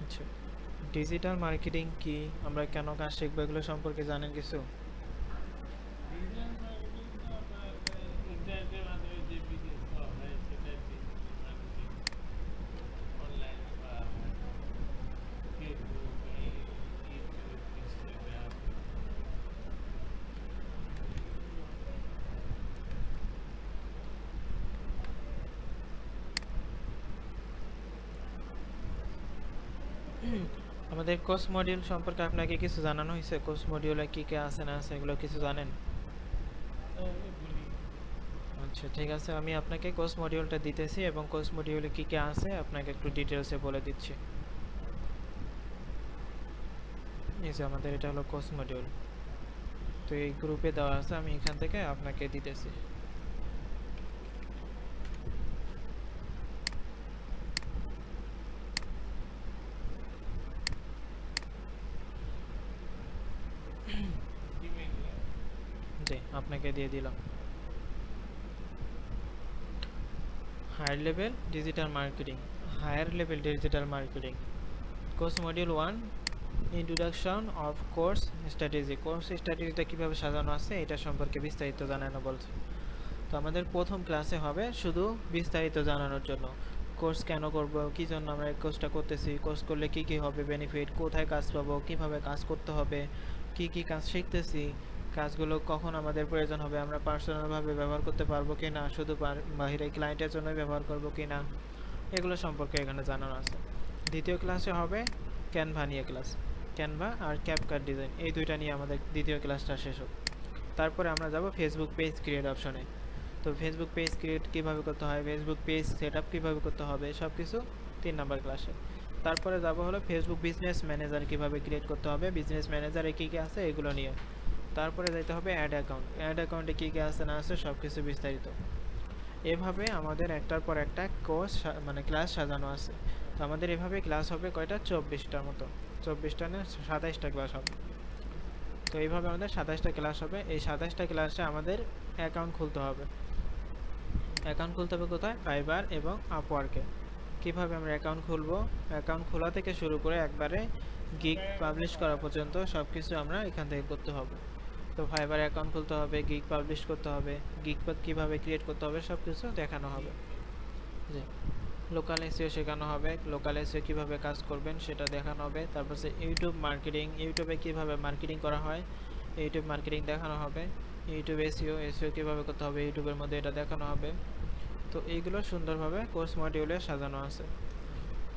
আচ্ছা, digital marketing কি, আমরা কেন কাজ শিখবো, এগুলো সম্পর্কে জানেন কিছু? ডিজিটাল মার্কেটিং তো আপনার ইন্টারনেটের মাধ্যমে যে বিজনেস করা হয় সেটাই ডিজিটাল মার্কেটিং। অনলাইন বা ফেসবুক, ইউটিউব, ইনস্টাগ্রাম। আমাদের কোর্স মডিউল সম্পর্কে আপনাকে কিছু জানানো হয়েছে? কোর্স মডিউলে কি কি আছে না আছে এগুলো কিছু জানেন? আমি বলি, আচ্ছা ঠিক আছে, আমি আপনাকে কোর্স মডিউলটা দিতেছি এবং কোর্স মডিউলে কি কি আছে আপনাকে একটু ডিটেলসে বলে দিচ্ছি। এই যে আমাদের এটা হলো কোর্স মডিউল, তো এই গ্রুপে দেওয়া আছে, আমি এখান থেকে আপনাকে দিতেছি। ইমেইলে জি, আপনাকে দিয়ে দিলাম। Higher level digital marketing, higher level digital marketing course module 1, introduction of course strategy. Course স্ট্র্যাটেজিটা কীভাবে সাজানো আছে এটা সম্পর্কে বিস্তারিত জানানো বলছে। তো আমাদের প্রথম ক্লাসে হবে শুধু বিস্তারিত জানানোর জন্য, কোর্স কেন করব, কী জন্য আমরা এই কোর্সটা করতেছি, কোর্স করলে কি কি হবে বেনিফিট, কোথায় কাজ পাবো, কিভাবে কাজ করতে হবে, কি কি কাজ শিখতেছি, কাজগুলো কখন আমাদের প্রয়োজন হবে, আমরা পার্সোনালভাবে ব্যবহার করতে পারবো কি না, শুধু বাইরে ক্লায়েন্টের জন্যই ব্যবহার করব কি না, এগুলো সম্পর্কে এখানে জানানো আছে। দ্বিতীয় ক্লাসে হবে ক্যানভা নিয়ে ক্লাস, ক্যানভা আর ক্যাপকাট ডিজাইন, এই দুইটা নিয়ে আমাদের দ্বিতীয় ক্লাসটা শেষ হোক। তারপরে আমরা যাব ফেসবুক পেজ ক্রিয়েট অপশনে। তো ফেসবুক পেজ ক্রিয়েট কীভাবে করতে হয়, ফেসবুক পেজ সেট আপ কীভাবে করতে হবে, সব কিছু 3 নম্বর ক্লাসে। তারপরে যাব হলো ফেসবুক বিজনেস ম্যানেজার কীভাবে ক্রিয়েট করতে হবে, বিজনেস ম্যানেজারে কী কী আছে এগুলো নিয়ে। তারপরে যাইতে হবে অ্যাড অ্যাকাউন্ট, অ্যাড অ্যাকাউন্টে কী কী আছে না আছে সব কিছু বিস্তারিত। এভাবে আমাদের একটার পর একটা কোর্স মানে ক্লাস সাজানো আছে। তো আমাদের এভাবে ক্লাস হবে কয়টা, 24টার মতো, 24টা না 27টা ক্লাস হবে। তো এইভাবে আমাদের 27টা ক্লাস হবে। এই 27টা ক্লাসে আমাদের অ্যাকাউন্ট খুলতে হবে। অ্যাকাউন্ট খুলতে হবে কোথায়, ফাইবার এবং আপওয়ার্কে। কীভাবে আমরা অ্যাকাউন্ট খুলবো, অ্যাকাউন্ট খোলা থেকে শুরু করে একবারে গিগ পাবলিশ করা পর্যন্ত সব কিছু আমরা এখান থেকে করতে হবে। তো ফাইবার অ্যাকাউন্ট খুলতে হবে, গিগ পাবলিশ করতে হবে, গিগ কীভাবে ক্রিয়েট করতে হবে সব কিছু দেখানো হবে। জি, লোকাল এসইও শেখানো হবে, লোকাল এসইও কীভাবে কাজ করবেন সেটা দেখানো হবে। তারপর ইউটিউব মার্কেটিং, ইউটিউবে কীভাবে মার্কেটিং করা হয় ইউটিউব মার্কেটিং দেখানো হবে। ইউটিউব এসইও, এসইও কীভাবে করতে হবে ইউটিউবের মধ্যে এটা দেখানো হবে। তো এইগুলো সুন্দরভাবে কোর্স মডিউলে সাজানো আছে।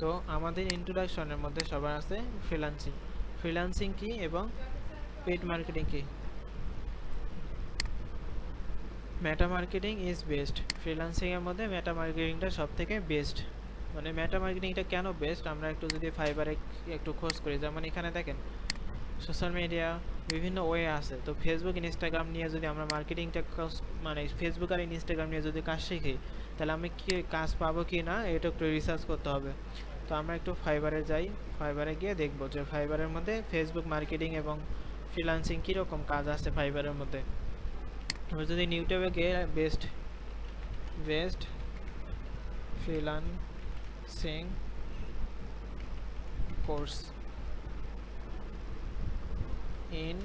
তো আমাদের ইন্ট্রোডাকশনের মধ্যে সবার আছে ফ্রিল্যান্সিং, ফ্রিল্যান্সিং কি এবং পেইড মার্কেটিং কি। মেটা মার্কেটিং ইজ বেস্ট, ফ্রিল্যান্সিংয়ের মধ্যে মেটা মার্কেটিংটা সব থেকে বেস্ট। মানে মেটা মার্কেটিংটা কেন বেস্ট, আমরা একটু যদি ফাইবারে একটু খোঁজ করি, যেমন এখানে দেখেন সোশ্যাল মিডিয়া বিভিন্ন ওয়ে আছে। তো ফেসবুক ইনস্টাগ্রাম নিয়ে যদি আমরা মার্কেটিংটা মানে ফেসবুক আর ইনস্টাগ্রাম নিয়ে যদি কাজ শিখি, তাহলে আমি কি কাজ পাবো কি না এটা একটু রিসার্চ করতে হবে। তো আমরা একটু ফাইবারে যাই, ফাইবারে গিয়ে দেখবো যে ফাইবারের মধ্যে ফেসবুক মার্কেটিং এবং ফ্রিল্যান্সিং কীরকম কাজ আছে ফাইবারের মধ্যে। আমরা যদি ইউটিউবে গিয়ে best best freelancing course in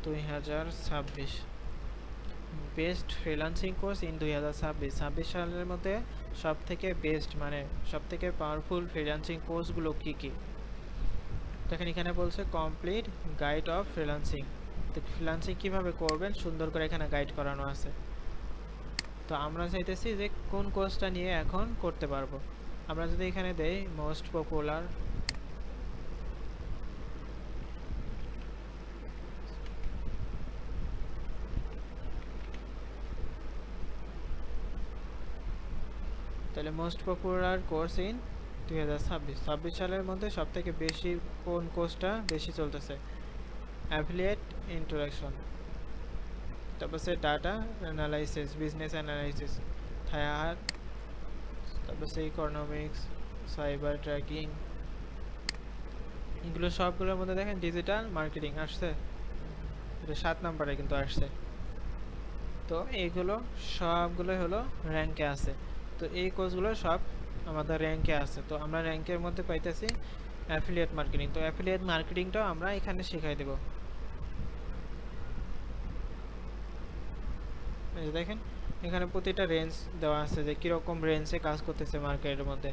2026, best freelancing course in 2026 সালের মধ্যে সব থেকে বেস্ট মানে সব থেকে পাওয়ারফুল ফ্রিল্যান্সিং কোর্সগুলো কী কী। দেখেন এখানে বলছে কমপ্লিট গাইড অফ ফ্রিল্যান্সিং, তো ফ্রিল্যান্সিং কীভাবে করবেন সুন্দর করে এখানে গাইড করানো আছে। তো আমরা চাইতেছি যে কোন কোর্সটা নিয়ে এখন করতে পারবো। আমরা যদি এখানে দেই মোস্ট পপুলার, তাহলে মোস্ট পপুলার কোর্স ইন 2026 সালের মধ্যে সব থেকে বেশি কোন কোর্সটা বেশি চলতেছে, অ্যাফিলিয়েট ইন্টারাকশন, তারপর ডাটা অ্যানালাইসিস, বিজনেস অ্যানালাইসিস, থায়ার, তারপর ইকোনমিক্স, সাইবার ট্র্যাকিং, এগুলো সবগুলোর মধ্যে দেখেন ডিজিটাল মার্কেটিং আসছে, এটা 7 নম্বরে কিন্তু আসছে। তো এইগুলো সবগুলোই হলো র্যাঙ্কে আছে। তো এই কোর্সগুলো সব আমাদের র্যাঙ্কে আছে। তো আমরা র্যাঙ্কের মধ্যে পাইতেছি অ্যাফিলিয়েট মার্কেটিং। তো অ্যাফিলিয়েট মার্কেটিংটাও আমরা এখানে শেখাই দেব। এই যে দেখেন এখানে প্রতিটা রেঞ্জ দেওয়া আছে যে কীরকম রেঞ্জে কাজ করতেছে মার্কেটের মধ্যে।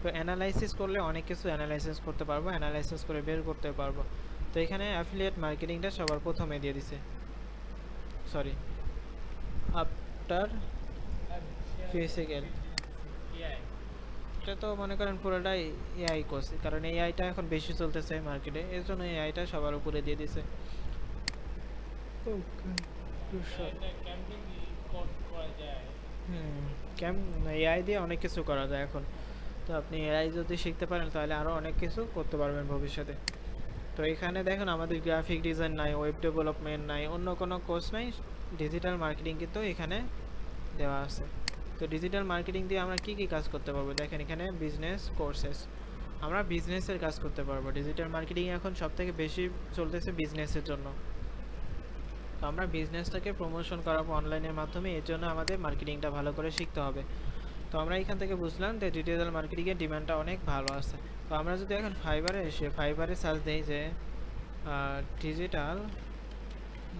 তো অ্যানালাইসিস করলে অনেক কিছু অ্যানালাইসিস করতে পারবো, অ্যানালাইসিস করে বের করতে পারবো। তো এখানে অ্যাফিলিয়েট মার্কেটিংটা সবার প্রথমে দিয়ে দিছে, সরি আফটার ফিজিক্যাল। এটা তো মনে করেন পুরোটাই এআই কোর্স, কারণ এআইটা এখন বেশি চলতেছে মার্কেটে, এর জন্য এআইটা সবার উপরে দিয়ে দিছে। এআই দিয়ে অনেক কিছু করা যায় এখন। তো আপনি এআই যদি শিখতে পারেন তাহলে আরও অনেক কিছু করতে পারবেন ভবিষ্যতে। তো এখানে দেখুন আমাদের গ্রাফিক ডিজাইন নাই, ওয়েব ডেভেলপমেন্ট নাই, অন্য কোনো কোর্স নাই, ডিজিটাল মার্কেটিং কিন্তু এখানে দেওয়া আছে। তো ডিজিটাল মার্কেটিং দিয়ে আমরা কি কি কাজ করতে পারবো দেখেন এখানে বিজনেস কোর্সেস, আমরা বিজনেসের কাজ করতে পারবো। ডিজিটাল মার্কেটিং এখন সবথেকে বেশি চলতেছে বিজনেসের জন্য। তো আমরা বিজনেসটাকে প্রমোশন করাবো অনলাইনের মাধ্যমে, এর জন্য আমাদের মার্কেটিংটা ভালো করে শিখতে হবে। তো আমরা এখান থেকে বুঝলাম যে ডিজিটাল মার্কেটিংয়ের ডিমান্ডটা অনেক ভালো আছে। তো আমরা যদি এখন ফাইবারে এসে ফাইবারে সার্চ দিই যে ডিজিটাল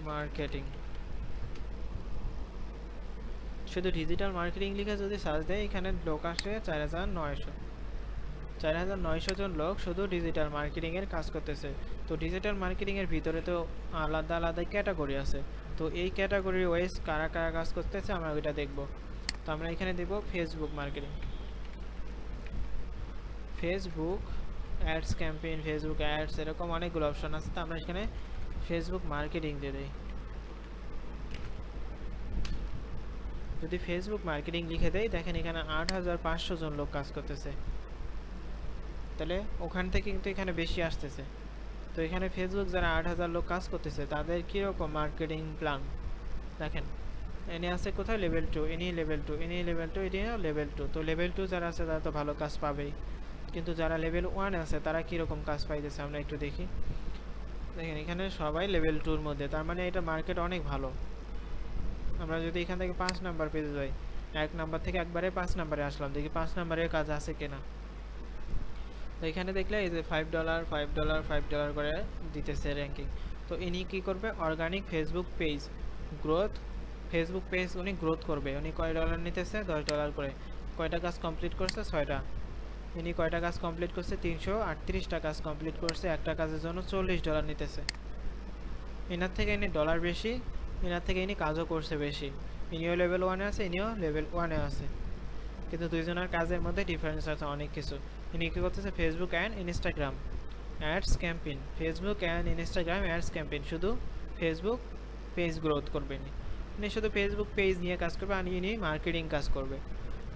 মার্কেটিং, শুধু ডিজিটাল মার্কেটিং লিখে যদি সার্চ দেয় এখানে লোক আসে 4,900 জন লোক শুধু ডিজিটাল মার্কেটিংয়ের কাজ করতেছে। তো ডিজিটাল মার্কেটিংয়ের ভিতরে তো আলাদা আলাদা ক্যাটাগরি আছে। তো এই ক্যাটাগরি ওয়াইজ কারা কারা কাজ করতেছে আমরা ওইটা দেখব। তো আমরা এখানে দেব Facebook marketing, Facebook ads campaign, Facebook ads, এরকম অনেকগুলো অপশন আছে। তো আমরা এখানে ফেসবুক মার্কেটিং দিয়ে দিই। যদি ফেসবুক মার্কেটিং লিখে দেই দেখেন এখানে 8,500 জন লোক কাজ করতেছে, তাহলে ওখান থেকে কিন্তু এখানে বেশি আসতেছে। তো এখানে ফেসবুক যারা 8,000 লোক কাজ করতেছে তাদের কীরকম মার্কেটিং প্ল্যান দেখেন, এনে আছে কোথায় level 2, any level 2, any level 2, এটি লেভেল 2। তো লেভেল 2 যারা আছে তারা তো ভালো কাজ পাবেই, কিন্তু যারা লেভেল 1 আছে তারা কীরকম কাজ পাইতেছে আমরা একটু দেখি। দেখেন এখানে সবাই লেভেল 2-র মধ্যে, তার মানে এটা মার্কেট অনেক ভালো। আমরা যদি এখান থেকে 5 নাম্বার পেজে যাই, 1 নাম্বার থেকে একবারে 5 নাম্বারে আসলাম, দেখি 5 নাম্বারের কাজ আছে কিনা। তো এখানে দেখলে এই যে $5 $5 $5 করে দিতেছে র্যাঙ্কিং। তো ইনি কী করবে, organic Facebook page growth, Facebook page উনি গ্রোথ করবে। উনি কয় ডলার নিতেছে, $10 করে। কয়টা কাজ কমপ্লিট করছে, 6টা। ইনি কয়টা কাজ কমপ্লিট করছে, 338টা কাজ কমপ্লিট করছে। একটা কাজের জন্য $40 নিতেছে। এনার থেকে ইনি ডলার বেশি, এনার থেকে ইনি কাজও করছে বেশি। ইনিও লেভেল 1-এ আছে, ইনিও লেভেল 1-এ আছে, কিন্তু দুইজনের কাজের মধ্যে ডিফারেন্স আছে অনেক কিছু। ইনি কী করতেছে, Facebook and Instagram ads campaign, Facebook and Instagram ads campaign, শুধু ফেসবুক পেজ গ্রোথ করবে। ইনি শুধু ফেসবুক পেজ নিয়ে কাজ করবে, আর ইনি মার্কেটিং কাজ করবে,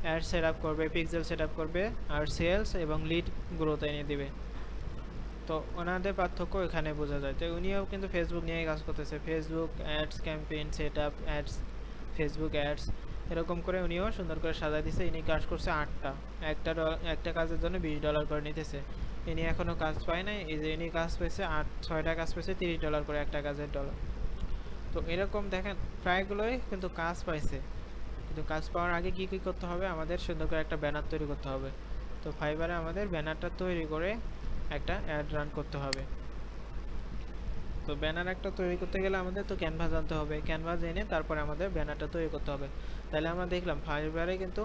অ্যাড সেট আপ করবে, পিক্সেল সেট আপ করবে, আর সেলস এবং লিড গ্রোথ এনে দেবে। তো ওনাদের পার্থক্য এখানে বোঝা যায়। তো উনিও কিন্তু ফেসবুক নিয়ে কাজ করতেছে, Facebook ads campaign set up, ads Facebook ads, এরকম করে উনিও সুন্দর করে সাজা দিছে। ইনি কাজ করছে 8টা, একটা কাজের জন্য $20 করে নিতেছে। ইনি এখনও কাজ পায় নাই, এই যে ইনি কাজ পেয়েছে 6টা কাজ পেয়েছে, $30 করে একটা কাজের ডলার। তো এরকম দেখেন প্রায়গুলোই কিন্তু কাজ পাইছে, কিন্তু কাজ পাওয়ার আগে কী কী করতে হবে, আমাদের সুন্দর করে একটা ব্যানার তৈরি করতে হবে। তো ফাইবারে আমাদের ব্যানারটা তৈরি করে একটা অ্যাড রান করতে হবে। তো ব্যানার একটা তৈরি করতে গেলে আমাদের তো ক্যানভাস আনতে হবে, ক্যানভাস এনে তারপরে আমাদের ব্যানারটা তৈরি করতে হবে। তাহলে আমরা দেখলাম ফাইবারে কিন্তু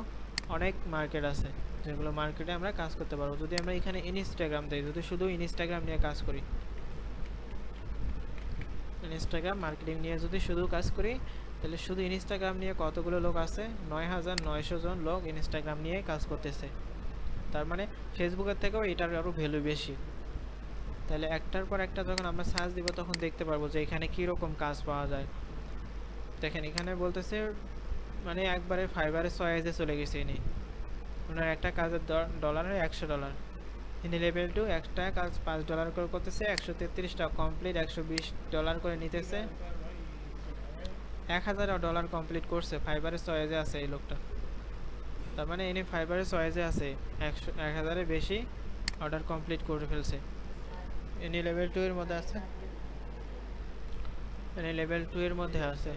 অনেক মার্কেট আছে, যেগুলো মার্কেটে আমরা কাজ করতে পারবো। যদি আমরা এখানে ইনস্টাগ্রাম দিই, যদি শুধু ইনস্টাগ্রাম নিয়ে কাজ করি, ইনস্টাগ্রাম মার্কেটিং নিয়ে যদি শুধু কাজ করি, তাহলে শুধু ইনস্টাগ্রাম নিয়ে কতগুলো লোক আছে, 9,900 জন লোক ইনস্টাগ্রাম নিয়ে কাজ করতেছে। তার মানে ফেসবুকের থেকেও এটার আরও ভ্যালু বেশি। তাহলে একটার পর একটা যখন আমরা সার্চ দিব তখন দেখতে পারবো যে এখানে কীরকম কাজ পাওয়া যায়। দেখেন এখানে বলতেছে মানে একবারে ফাইবারে 6 চলে গেছে। ইনি ওনার একটা কাজের ডলারে $100। ইনি লেভেল 2, একটা কাজ $5 করে করতেছে, 133টা কমপ্লিট, $120 করে নিতেছে। $1,000 কমপ্লিট করছে, ফাইবারে 6 আছে এই লোকটা। তার মানে ইনি ফাইবারে 6 আছে, 1,000-এর বেশি অর্ডার কমপ্লিট করে ফেলছে। ইনি লেভেল 2 এর মধ্যে আছে, ইনি লেভেল 2 এর মধ্যে আছে,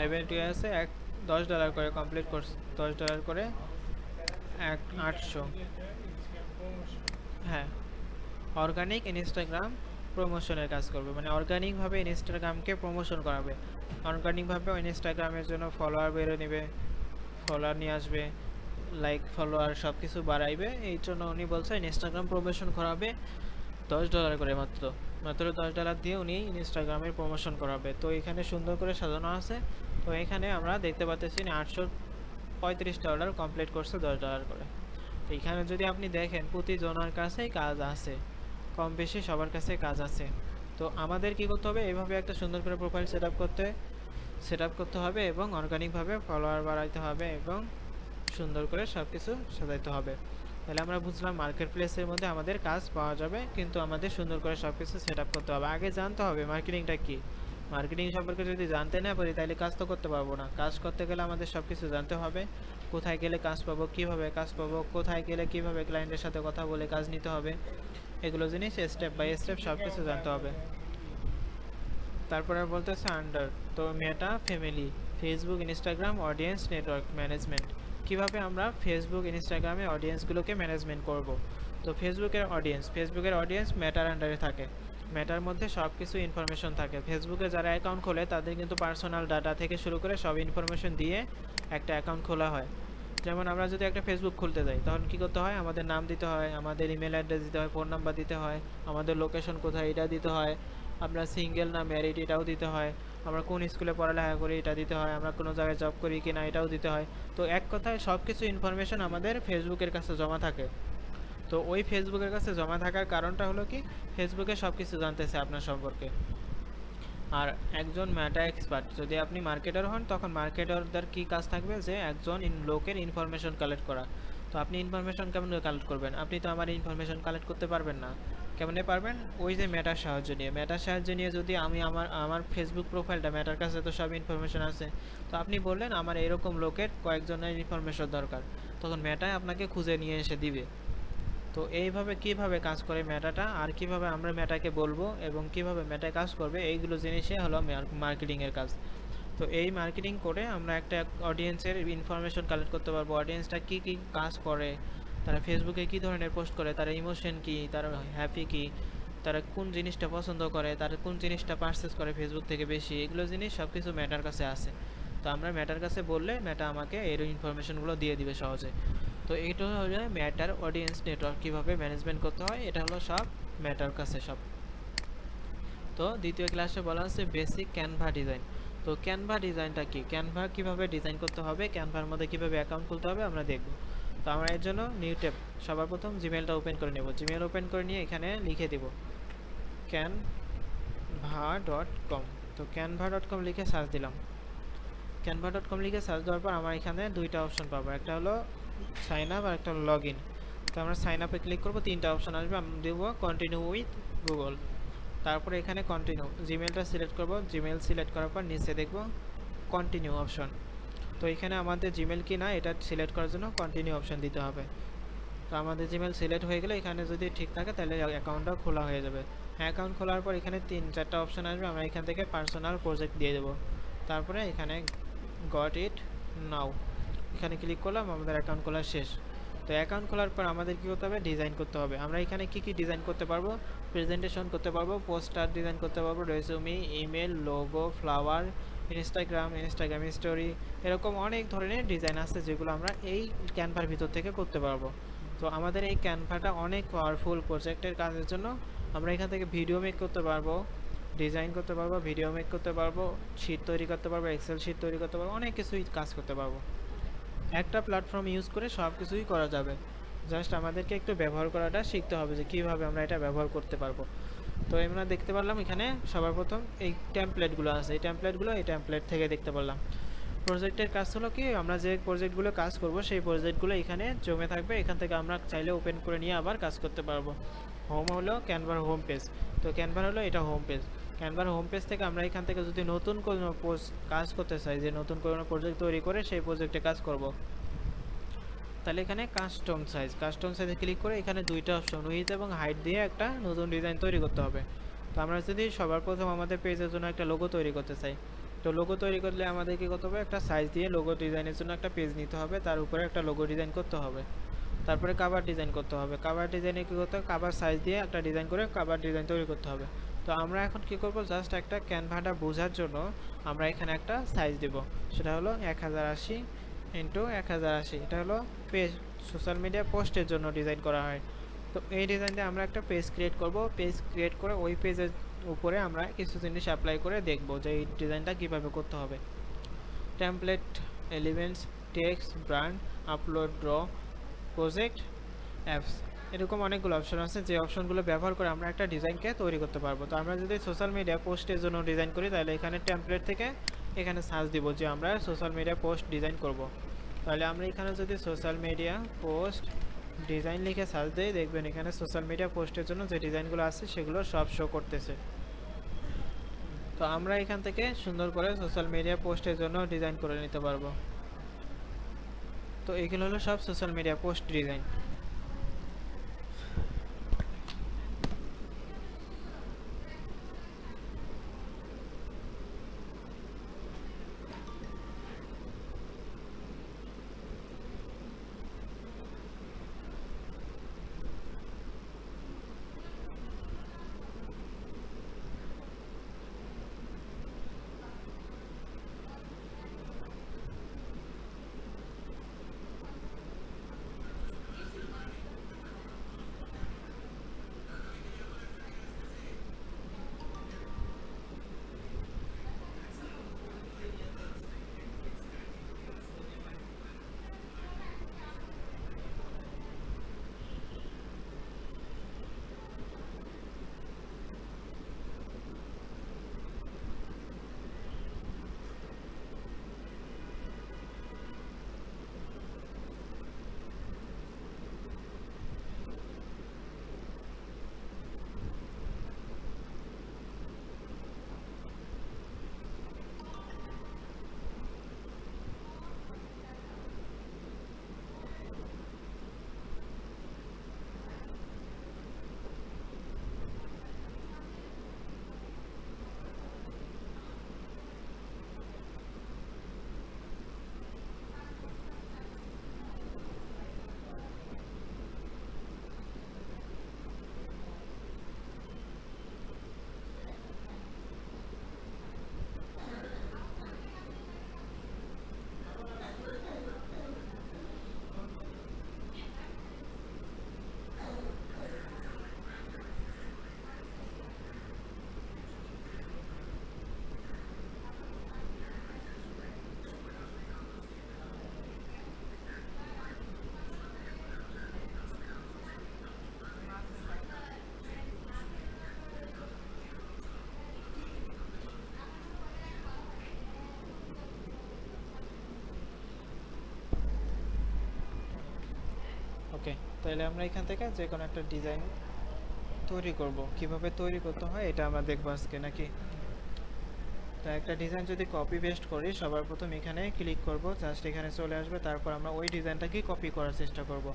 লেভেল 2 আছে। $10 করে কমপ্লিট করছে, $10 করে 800। হ্যাঁ, অর্গানিক ইনস্টাগ্রাম প্রমোশনের কাজ করবে, মানে অর্গানিকভাবে ইনস্টাগ্রামকে প্রমোশন করাবে। অর্গানিকভাবে ইনস্টাগ্রামের জন্য ফলোয়ার বেরো নেবে, ফলোয়ার নিয়ে আসবে, লাইক ফলোয়ার সব কিছু বাড়াইবে। এই জন্য উনি বলছে ইনস্টাগ্রাম প্রমোশন করাবে $10 করে, মাত্র মাত্র $10 দিয়ে উনি ইনস্টাগ্রামের প্রমোশন করাবে। তো এখানে সুন্দর করে সাজানো আছে। তো এখানে আমরা দেখতে পাচ্ছি $835 কমপ্লিট করছে $10 করে। তো এখানে যদি আপনি দেখেন প্রতিজনের কাছেই কাজ আছে, কম বেশি সবার কাছে কাজ আছে। তো আমাদের কি করতে হবে, এইভাবে একটা সুন্দর করে প্রোফাইল সেট আপ করতে হবে এবং অর্গানিকভাবে ফলোয়ার বাড়াইতে হবে এবং সুন্দর করে সব কিছু সাজাইতে হবে। তাহলে আমরা বুঝলাম মার্কেট প্লেসের মধ্যে আমাদের কাজ পাওয়া যাবে, কিন্তু আমাদের সুন্দর করে সব কিছু সেট আপ করতে হবে। আগে জানতে হবে মার্কেটিংটা কি। মার্কেটিং সম্পর্কে যদি জানতে না পারি তাহলে কাজ তো করতে পারবো না। কাজ করতে গেলে আমাদের সব কিছু জানতে হবে, কোথায় গেলে কাজ পাবো, কিভাবে কাজ পাবো, কোথায় গেলে কিভাবে ক্লায়েন্টের সাথে কথা বলে কাজ নিতে হবে, এগুলো জিনিস স্টেপ বাই স্টেপ সব কিছু জানতে হবে। তারপরে বলতেছে আন্ডার, তো Meta family, Facebook Instagram audience network management, কিভাবে আমরা ফেসবুক ইনস্টাগ্রামে অডিয়েন্সগুলোকে ম্যানেজমেন্ট করব। তো ফেসবুকের অডিয়েন্স মেটার আন্ডারে থাকে। মেটার মধ্যে সব কিছু ইনফরমেশন থাকে। ফেসবুকে যারা অ্যাকাউন্ট খোলে তাদের কিন্তু পার্সোনাল ডাটা থেকে শুরু করে সব ইনফরমেশন দিয়ে একটা অ্যাকাউন্ট খোলা হয়। যেমন আমরা যদি একটা ফেসবুক খুলতে যাই তখন কি করতে হয়, আমাদের নাম দিতে হয়, আমাদের ইমেল অ্যাড্রেস দিতে হয়, ফোন নাম্বার দিতে হয়, আমাদের লোকেশন কোথায় এটা দিতে হয়, আমরা সিঙ্গেল না ম্যারিড এটাও দিতে হয়, আমরা কোন স্কুলে পড়ালেখা করি এটা দিতে হয়, আমরা কোনো জায়গায় জব করি কি না এটাও দিতে হয়। তো এক কথায় সব কিছু ইনফরমেশন আমাদের ফেসবুকের কাছে জমা থাকে। তো ওই ফেসবুকের কাছে জমা থাকার কারণটা হলো কি, ফেসবুকে সব কিছু জানতেছে আপনার সম্পর্কে। আর একজন মেটা এক্সপার্ট, যদি আপনি মার্কেটার হন তখন মার্কেটারদের কি কাজ থাকবে, যে একজন লোকের ইনফরমেশন কালেক্ট করা। তো আপনি ইনফরমেশন কেমন কালেক্ট করবেন, আপনি তো আমার ইনফরমেশন কালেক্ট করতে পারবেন না। কেমনে পারবেন, ওই যে মেটার সাহায্য নিয়ে যদি আমি আমার ফেসবুক প্রোফাইলটা, মেটার কাছে তো সব ইনফরমেশন আছে। তো আপনি বললেন আমার এরকম লোকের কয়েকজনের ইনফরমেশন দরকার, তখন মেটাই আপনাকে খুঁজে নিয়ে এসে দিবে। তো এইভাবে কিভাবে কাজ করে মেটাটা, আর কিভাবে আমরা মেটাকে বলবো এবং কিভাবে মেটা কাজ করবে, এইগুলো জিনিসই হলো মার্কেটিংয়ের কাজ। তো এই মার্কেটিং করে আমরা একটা অডিয়েন্সের ইনফরমেশন কালেক্ট করতে পারবো, অডিয়েন্সটা কি কি কাজ করে, তারা ফেসবুকে কি ধরনের পোস্ট করে, তারা ইমোশন কি, তারা হ্যাপি কি, তারা কোন জিনিসটা পছন্দ করে, তারা কোন জিনিসটা পারচেস করে ফেসবুক থেকে বেশি, এগুলো জিনিস সব কিছু মেটার কাছে আছে। তো আমরা মেটার কাছে বললে মেটা আমাকে এর ইনফরমেশনগুলো দিয়ে দিবে সহজে। তো এইটা হলো মেটার অডিয়েন্স নেটওয়ার্ক কীভাবে ম্যানেজমেন্ট করতে হয়, এটা হলো সব মেটার কাছে সব। তো দ্বিতীয় ক্লাসে বলা আছে বেসিক ক্যানভা ডিজাইন। তো ক্যানভা ডিজাইনটা কি, ক্যানভা কিভাবে ডিজাইন করতে হবে, ক্যানভার মধ্যে কিভাবে অ্যাকাউন্ট খুলতে হবে আমরা দেখব। তো আমরা এর জন্য নিউ ট্যাব, সবার প্রথম জিমেলটা ওপেন করে নেব। জিমেল ওপেন করে নিয়ে এখানে লিখে দেব canva.com। তো canva.com লিখে সার্চ দিলাম। canva.com লিখে সার্চ দেওয়ার পর আমার এখানে দুইটা অপশন পাবো, একটা হলো সাইন আপ আর একটা হলো লগ ইন। তো আমরা সাইন আপে ক্লিক করবো, তিনটা অপশন আসবে, আমরা দেবো কন্টিনিউ উইথ গুগল। তারপরে এখানে কন্টিনিউ, জিমেলটা সিলেক্ট করব। জিমেল সিলেক্ট করার পর নিচে দেখব কন্টিনিউ অপশন। তো এখানে আমাদের জিমেল কি না এটা সিলেক্ট করার জন্য কন্টিনিউ অপশন দিতে হবে। তো আমাদের জিমেল সিলেক্ট হয়ে গেলে এখানে যদি ঠিক থাকে তাহলে অ্যাকাউন্টটা খোলা হয়ে যাবে। অ্যাকাউন্ট খোলার পর এখানে 3-4টা অপশন আসবে, আমরা এখান থেকে পার্সোনাল প্রজেক্ট দিয়ে দেবো। তারপরে এখানে গট ইট নাও, এখানে ক্লিক করলাম, আমাদের অ্যাকাউন্ট খোলা শেষ। তো অ্যাকাউন্ট খোলার পর আমাদের কী করতে হবে, ডিজাইন করতে হবে। আমরা এখানে কি কি ডিজাইন করতে পারবো, প্রেজেন্টেশন করতে পারবো, পোস্টার ডিজাইন করতে পারবো, resume, email, logo, flower, Instagram story, এরকম অনেক ধরনের ডিজাইন আছে যেগুলো আমরা এই ক্যানভার ভিতর থেকে করতে পারবো। তো আমাদের এই ক্যানভাটা অনেক পাওয়ারফুল প্রজেক্টের কাজের জন্য। আমরা এখান থেকে ভিডিও মেক করতে পারবো, ডিজাইন করতে পারবো, ভিডিও মেক করতে পারবো, শিট তৈরি করতে পারবো, এক্সেল শিট তৈরি করতে পারবো, অনেক কিছুই কাজ করতে পারবো। একটা প্ল্যাটফর্ম ইউজ করে সব কিছুই করা যাবে, জাস্ট আমাদেরকে একটু ব্যবহার করাটা শিখতে হবে যে কীভাবে আমরা এটা ব্যবহার করতে পারবো। তো আমরা দেখতে পারলাম এখানে সবার প্রথম এই টেমপ্লেটগুলো আছে, এই টেমপ্লেট থেকে দেখতে পারলাম। প্রজেক্টের কাজ হলো কি, আমরা যে প্রজেক্টগুলো কাজ করব সেই প্রজেক্টগুলো এখানে জমে থাকবে, এখান থেকে আমরা চাইলে ওপেন করে নিয়ে আবার কাজ করতে পারবো। হোম হলো ক্যানভার হোম পেজ, তো ক্যানভার হলো এটা হোম পেজ। ক্যানভার হোম পেজ থেকে আমরা এখান থেকে যদি নতুন কোনো কাজ করতে চাই, যে নতুন কোনো প্রজেক্ট তৈরি করে সেই প্রজেক্টে কাজ করব, তাহলে এখানে কাস্টম সাইজে ক্লিক করে এখানে দুইটা অপশন উইথ এবং হাইট দিয়ে একটা নতুন ডিজাইন তৈরি করতে হবে। তো আমরা যদি সবার প্রথম আমাদের পেজের জন্য একটা লোগো তৈরি করতে চাই, তো লোগো তৈরি করলে আমাদের কি করতে হবে, একটা সাইজ দিয়ে লোগো ডিজাইনের জন্য একটা পেজ নিতে হবে, তার উপরে একটা লোগো ডিজাইন করতে হবে। তারপরে কাভার ডিজাইন করতে হবে। কাভার ডিজাইনে কী করতে হবে, কাভার সাইজ দিয়ে একটা ডিজাইন করে কাভার ডিজাইন তৈরি করতে হবে। তো আমরা এখন কি করব, জাস্ট একটা ক্যানভাটা বোঝার জন্য আমরা এখানে একটা সাইজ দেব, সেটা হলো 1080 ইন্টু 1080। এটা হলো পেজ, সোশ্যাল মিডিয়া পোস্টের জন্য ডিজাইন করা হয়। তো এই ডিজাইনটা আমরা একটা পেজ ক্রিয়েট করব। পেজ ক্রিয়েট করে ওই পেজের উপরে আমরা কিছু জিনিস অ্যাপ্লাই করে দেখব যে এই ডিজাইনটা কীভাবে করতে হবে। Template, elements, text, brand, upload, draw, project, apps, এরকম অনেকগুলো অপশন আছে যে অপশনগুলো ব্যবহার করে আমরা একটা ডিজাইনকে তৈরি করতে পারবো। তো আমরা যদি সোশ্যাল মিডিয়া পোস্টের জন্য ডিজাইন করি তাহলে এখানে টেমপ্লেট থেকে এখানে সার্চ দিব যে আমরা সোশ্যাল মিডিয়া পোস্ট ডিজাইন করব। তাহলে আমরা এখানে যদি সোশ্যাল মিডিয়া পোস্ট ডিজাইন লিখে সার্চ দিই, দেখবেন এখানে সোশ্যাল মিডিয়া পোস্টের জন্য যে ডিজাইনগুলো আছে সেগুলো সব শো করতেছে। তো আমরা এখান থেকে সুন্দর করে সোশ্যাল মিডিয়া পোস্টের জন্য ডিজাইন করে নিতে পারবো। তো এগুলো হলো সব সোশ্যাল মিডিয়া পোস্ট ডিজাইন। ওকে, তাহলে আমরা এখান থেকে যে কোনো একটা ডিজাইন তৈরি করব। কিভাবে তৈরি করতে হয় এটা আমরা দেখব আজকে নাকি। তো একটা ডিজাইন যদি কপি পেস্ট করি, সবার প্রথম এখানে ক্লিক করব, জাস্ট এখানে চলে আসবে, তারপর আমরা ওই ডিজাইনটাকে কপি করার চেষ্টা করব।